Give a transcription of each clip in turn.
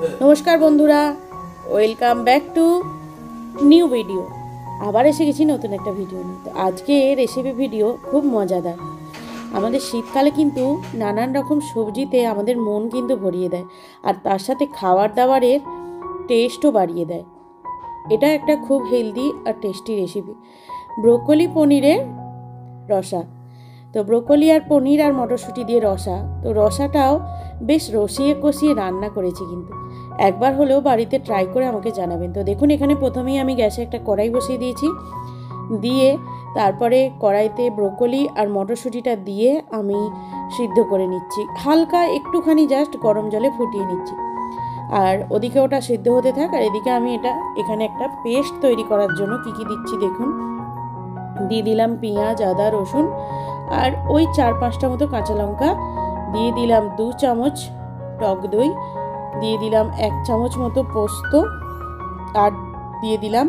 নমস্কার বন্ধুরা, welcome back to new video. আবার এসে গেছি নতুন একটা ভিডিও নিয়ে। তো আজকে রেসিপি ভিডিও খুব মজাদার। আমাদের শীতকালে কিন্তু নানান রকম সবজিতে আমাদের মন কিন্তু ভরিয়ে দেয়, আর তার সাথে খাবার দাবারের টেস্টও বাড়িয়ে দেয়। এটা একটা খুব হেলদি আর টেস্টি রেসিপি, ব্রোকলি পনিরের রসা। তো ব্রোকলি আর পনির আর মটরশুঁটি দিয়ে রসা। তো রসাটাও বেশ রসিয়ে কষিয়ে রান্না করেছি, কিন্তু একবার হলেও বাড়িতে ট্রাই করে আমাকে জানাবেন। তো দেখুন, এখানে প্রথমেই আমি গ্যাসে একটা কড়াই বসিয়ে দিয়েছি, দিয়ে তারপরে কড়াইতে ব্রোকলি আর মটরশুঁটিটা দিয়ে আমি সিদ্ধ করে নিচ্ছি, হালকা একটুখানি জাস্ট গরম জলে ফুটিয়ে নিচ্ছি। আর ওদিকে ওটা সিদ্ধ হতে থাক, আর এদিকে আমি এখানে একটা পেস্ট তৈরি করার জন্য কী কী দিচ্ছি দেখুন। দিয়ে দিলাম পেঁয়াজ, আদা, রসুন, আর ওই 4-5টা মতো কাঁচা লঙ্কা। দিয়ে দিলাম 2 চামচ টক দই, দিয়ে দিলাম 1 চামচ মতো পোস্ত, আর দিয়ে দিলাম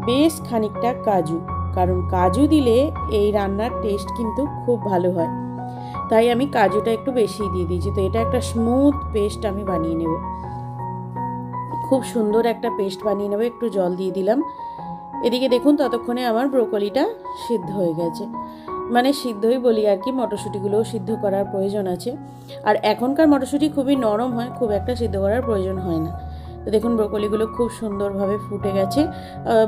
বেশ খানিকটা কাজু। কারণ কাজু দিলে এই রান্নার টেস্ট কিন্তু খুব ভালো হয়, তাই আমি কাজুটা একটু বেশি দিয়ে দিয়েছি। তো এটা একটা স্মুথ পেস্ট আমি বানিয়ে নেব, খুব সুন্দর একটা পেস্ট বানিয়ে নেব। একটু জল দিয়ে দিলাম। এদিকে দেখুন, ততক্ষণে আমার ব্রোকলিটা সিদ্ধ হয়ে গেছে। মানে সিদ্ধই বলি আর কি, মটরশুঁটিগুলোও সিদ্ধ করার প্রয়োজন আছে। আর এখনকার মটরশুঁটি খুবই নরম হয়, খুব একটা সিদ্ধ করার প্রয়োজন হয় না। তো দেখুন, ব্রোকলিগুলো খুব সুন্দরভাবে ফুটে গেছে।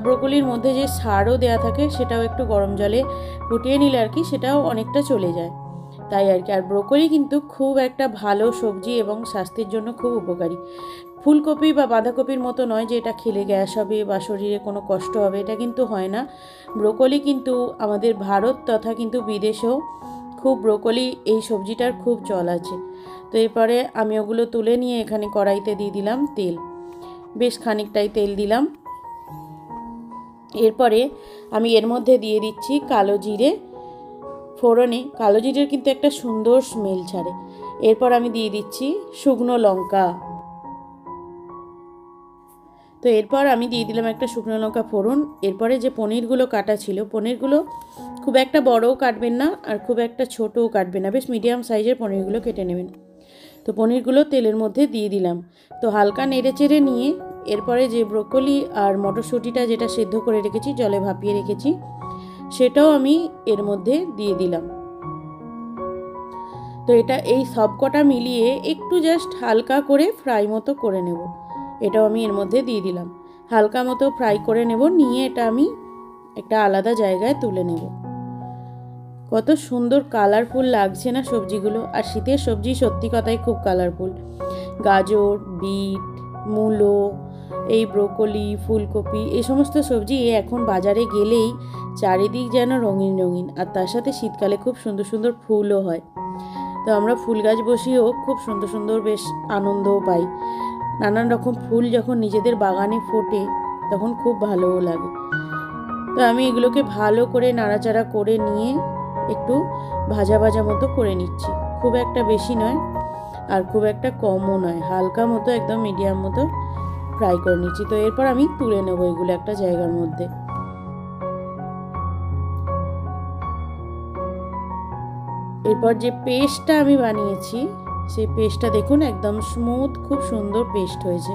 ব্রোকলির মধ্যে যে সারও দেওয়া থাকে সেটাও একটু গরম জলে ফুটিয়ে নিলে আর কি সেটাও অনেকটা চলে যায়, তাই আর কি। আর ব্রোকলি কিন্তু খুব একটা ভালো সবজি এবং স্বাস্থ্যের জন্য খুব উপকারী। ফুলকপি বা বাঁধাকপির মতো নয় যে এটা খেলে গ্যাস হবে বা শরীরে কোনো কষ্ট হবে, এটা কিন্তু হয় না। ব্রোকলি কিন্তু আমাদের ভারত তথা কিন্তু বিদেশেও খুব ব্রোকলি এই সবজিটার খুব চল আছে। তো এরপরে আমি ওগুলো তুলে নিয়ে এখানে কড়াইতে দিয়ে দিলাম তেল, বেশ খানিকটাই তেল দিলাম। এরপরে আমি এর মধ্যে দিয়ে দিচ্ছি কালো জিরে ফোড়নে। কালো জিরের কিন্তু একটা সুন্দর স্মেল ছাড়ে। এরপর আমি দিয়ে দিচ্ছি শুকনো লঙ্কা। তো এরপর আমি দিয়ে দিলাম একটা শুকনো লঙ্কা ফোড়ন। এরপরে যে পনিরগুলো কাটা ছিল, পনিরগুলো খুব একটা বড়ও কাটবেন না আর খুব একটা ছোটও কাটবেন না, বেশ মিডিয়াম সাইজের পনিরগুলো কেটে নেবেন। তো পনিরগুলো তেলের মধ্যে দিয়ে দিলাম। তো হালকা নেড়ে চেড়ে নিয়ে এরপরে যে ব্রোকলি আর মটরশুঁটিটা যেটা সেদ্ধ করে রেখেছি, জলে ভাপিয়ে রেখেছি, সেটাও আমি এর মধ্যে দিয়ে দিলাম। তো এটা এই সবকটা মিলিয়ে একটু জাস্ট হালকা করে ফ্রাই মতো করে নেব। এটাও আমি এর মধ্যে দিয়ে দিলাম, হালকা মতো ফ্রাই করে নেব। নিয়ে এটা আমি একটা আলাদা জায়গায় তুলে নেব। কত সুন্দর কালারফুল লাগছে না সবজিগুলো। আর শীতের সবজি সত্যি কথাই খুব কালারফুল। গাজর, বিট, মূলো, এই ব্রোকলি, ফুলকপি, এই সমস্ত সবজি এখন বাজারে গেলেই চারিদিক যেন রঙিন রঙিন। আর তার সাথে শীতকালে খুব সুন্দর সুন্দর ফুলও হয়। তো আমরা ফুল গাছ বসিয়েও খুব সুন্দর সুন্দর বেশ আনন্দও পাই। নানান রকম ফুল যখন নিজেদের বাগানে ফোটে তখন খুব ভালোও লাগে। তো আমি এগুলোকে ভালো করে নাড়াচাড়া করে নিয়ে একটু ভাজা ভাজা মতো করে নিচ্ছি, খুব একটা বেশি নয় আর খুব একটা কমও নয়, হালকা মতো একদম মিডিয়াম মতো ফ্রাই করে নিচ্ছি। তো এরপর আমি তুলে নেবো এগুলো একটা জায়গার মধ্যে। এরপর যে পেস্টটা আমি বানিয়েছি সেই পেস্টটা দেখুন একদম স্মুথ, খুব সুন্দর পেস্ট হয়েছে।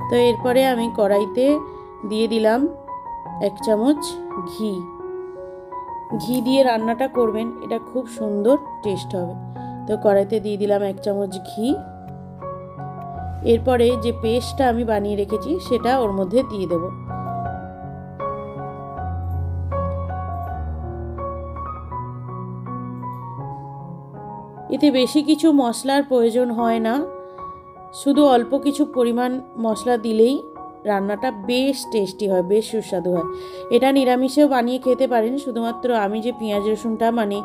তো এরপরে আমি কড়াইতে দিয়ে দিলাম 1 চামচ ঘি। ঘি দিয়ে রান্নাটা করবেন, এটা খুব সুন্দর টেস্ট হবে। তো কড়াইতে দিয়ে দিলাম 1 চামচ ঘি। এরপরে যে পেস্টটা আমি বানিয়ে রেখেছি সেটা ওর মধ্যে দিয়ে দেব। এতে বেশি কিছু মশলার প্রয়োজন হয় না, শুধু অল্প কিছু পরিমাণ মশলা দিলেই রান্নাটা বেশ টেস্টি হয়, বেশ সুস্বাদু হয়। এটা নিরামিষেও বানিয়ে খেতে পারেন। শুধুমাত্র আমি যে পেঁয়াজ রসুনটা, মানে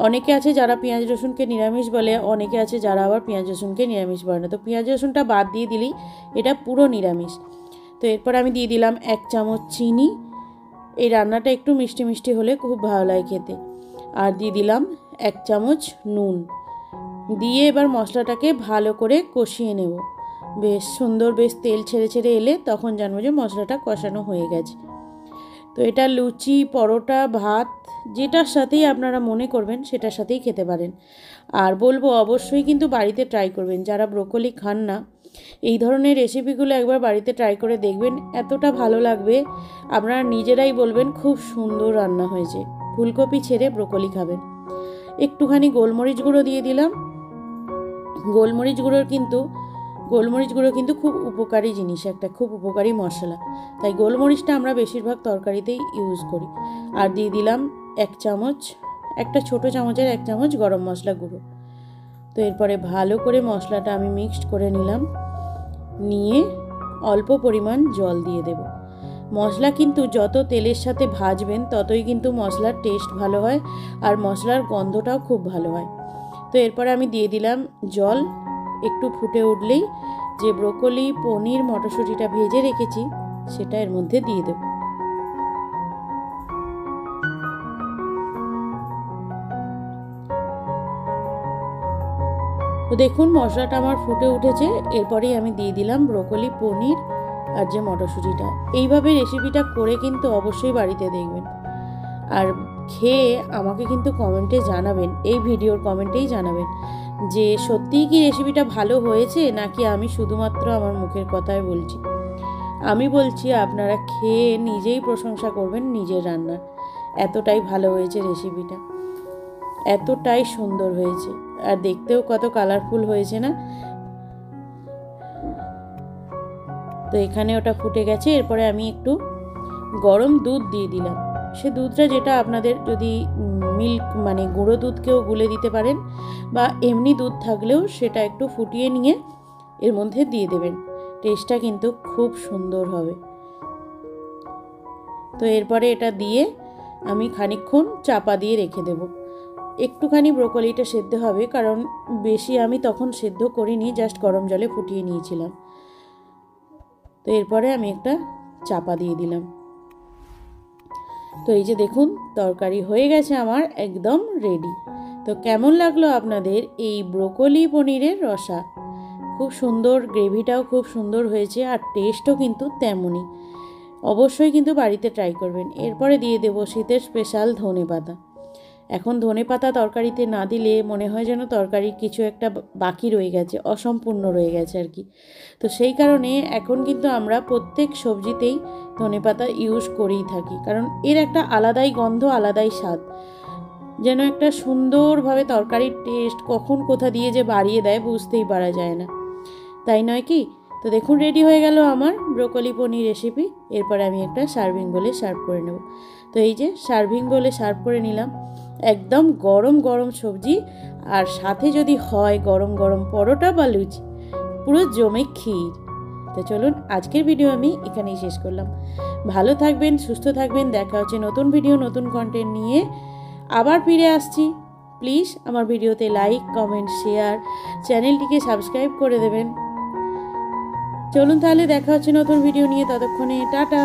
অনেকে আছে যারা পেঁয়াজ রসুনকে নিরামিষ বলে, অনেকে আছে যারা আবার পেঁয়াজ রসুনকে নিরামিষ বলে না। তো পেঁয়াজ রসুনটা বাদ দিয়ে দিলেই এটা পুরো নিরামিষ। তো এরপর আমি দিয়ে দিলাম 1 চামচ চিনি। এই রান্নাটা একটু মিষ্টি মিষ্টি হলে খুব ভালো লাগে খেতে। আর দিয়ে দিলাম 1 চামচ নুন। দিয়ে এবার মশলাটাকে ভালো করে কষিয়ে নেব। বেশ সুন্দর, বেশ তেল ছেড়ে ছেড়ে এলে তখন জানবো যে মশলাটা কষানো হয়ে গেছে। তো এটা লুচি, পরোটা, ভাত যেটার সাথেই আপনারা মনে করবেন সেটার সাথেই খেতে পারেন। আর বলবো অবশ্যই কিন্তু বাড়িতে ট্রাই করবেন। যারা ব্রোকলি খান না এই ধরনের রেসিপিগুলো একবার বাড়িতে ট্রাই করে দেখবেন, এতটা ভালো লাগবে আপনারা নিজেরাই বলবেন খুব সুন্দর রান্না হয়েছে। ফুলকপি ছেড়ে ব্রোকলি খাবেন। একটুখানি গোলমরিচ গুঁড়ো দিয়ে দিলাম। গোলমরিচ গুঁড়ো কিন্তু খুব উপকারী জিনিস, একটা খুব উপকারী মশলা, তাই গোলমরিচটা আমরা বেশিরভাগ তরকারিতেই ইউজ করি। আর দিয়ে দিলাম একটা ছোট চামচের 1 চামচ গরম মশলা গুঁড়ো। তো এরপরে ভালো করে মশলাটা আমি মিক্সড করে নিয়ে অল্প পরিমাণ জল দিয়ে দেব। মশলা কিন্তু যত তেলের সাথে ভাজবেন ততই কিন্তু মশলার টেস্ট ভালো হয় আর মশলার গন্ধটাও খুব ভালো হয়। তো এরপরে আমি দিয়ে দিলাম জল। একটু ফুটে উঠলেই যে ব্রোকলি, পনির, মটরশুঁটিটা ভেজে রেখেছি সেটা এর মধ্যে দিয়ে দেব। তো দেখুন মশলাটা আমার ফুটে উঠেছে। এরপরেই আমি দিয়ে দিলাম ব্রোকলি, পনির আর যে মটরশুঁটিটা। এইভাবে রেসিপিটা করে কিন্তু অবশ্যই বাড়িতে দেখবেন, আর খেয়ে আমাকে কিন্তু কমেন্টে জানাবেন, এই ভিডিওর কমেন্টেই জানাবেন যে সত্যিই কি রেসিপিটা ভালো হয়েছে নাকি আমি শুধুমাত্র আমার মুখের কথাই বলছি। আমি বলছি আপনারা খেয়ে নিজেই প্রশংসা করবেন নিজের রান্নার। এতটাই ভালো হয়েছে রেসিপিটা, এতটাই সুন্দর হয়েছে, আর দেখতেও কত কালারফুল হয়েছে না। তো এখানে ওটা ফুটে গেছে। এরপরে আমি একটু গরম দুধ দিয়ে দিলাম। সে দুধটা যেটা আপনাদের, যদি মিল্ক মানে গুঁড়ো দুধকেও গুলে দিতে পারেন, বা এমনি দুধ থাকলেও সেটা একটু ফুটিয়ে নিয়ে এর মধ্যে দিয়ে দেবেন। টেস্টটা কিন্তু খুব সুন্দর হবে। তো এরপরে এটা দিয়ে আমি খানিকক্ষণ চাপা দিয়ে রেখে দেব। একটুখানি ব্রোকলিটা সেদ্ধ হবে, কারণ বেশি আমি তখন সেদ্ধ করিনি, জাস্ট গরম জলে ফুটিয়ে নিয়েছিলাম। তো এরপরে আমি একটা চাপা দিয়ে দিলাম। তো এই যে দেখুন তরকারি হয়ে গেছে আমার একদম রেডি। তো কেমন লাগলো আপনাদের এই ব্রোকলি পনিরের রসা? খুব সুন্দর, গ্রেভিটাও খুব সুন্দর হয়েছে আর টেস্টও কিন্তু তেমনই। অবশ্যই কিন্তু বাড়িতে ট্রাই করবেন। এরপরে দিয়ে দেবো শীতের স্পেশাল ধনেপাতা। এখন ধনেপাতা তরকারিতে না দিলে মনে হয় যেন তরকারির কিছু একটা বাকি রয়ে গেছে, অসম্পূর্ণ রয়ে গেছে আর কি। তো সেই কারণে এখন কিন্তু আমরা প্রত্যেক সবজিতেই ধনেপাতা ইউজ করেই থাকি, কারণ এর একটা আলাদাই গন্ধ, আলাদাই স্বাদ, যেন একটা সুন্দরভাবে তরকারির টেস্ট কখন কোথা দিয়ে যে বাড়িয়ে দেয় বুঝতেই পারা যায় না, তাই নয় কি? তো দেখুন রেডি হয়ে গেল আমার ব্রোকলি পনির রেসিপি। এরপরে আমি একটা সার্ভিং বলে সার্ভ করে নেব। তো এই যে সার্ভিং বলে সার্ভ করে নিলাম। একদম গরম গরম সবজি, আর সাথে যদি হয় গরম গরম পরোটা বা লুচি, পুরো জমে ক্ষীর। তো চলুন আজকের ভিডিও আমি এখানেই শেষ করলাম। ভালো থাকবেন, সুস্থ থাকবেন। দেখা হচ্ছে নতুন ভিডিও, নতুন কন্টেন্ট নিয়ে আবার ফিরে আসছি। প্লিজ আমার ভিডিওতে লাইক, কমেন্ট, শেয়ার, চ্যানেলটিকে সাবস্ক্রাইব করে দেবেন। চলুন তাহলে দেখা হচ্ছে নতুন ভিডিও নিয়ে, ততক্ষণে টাটা।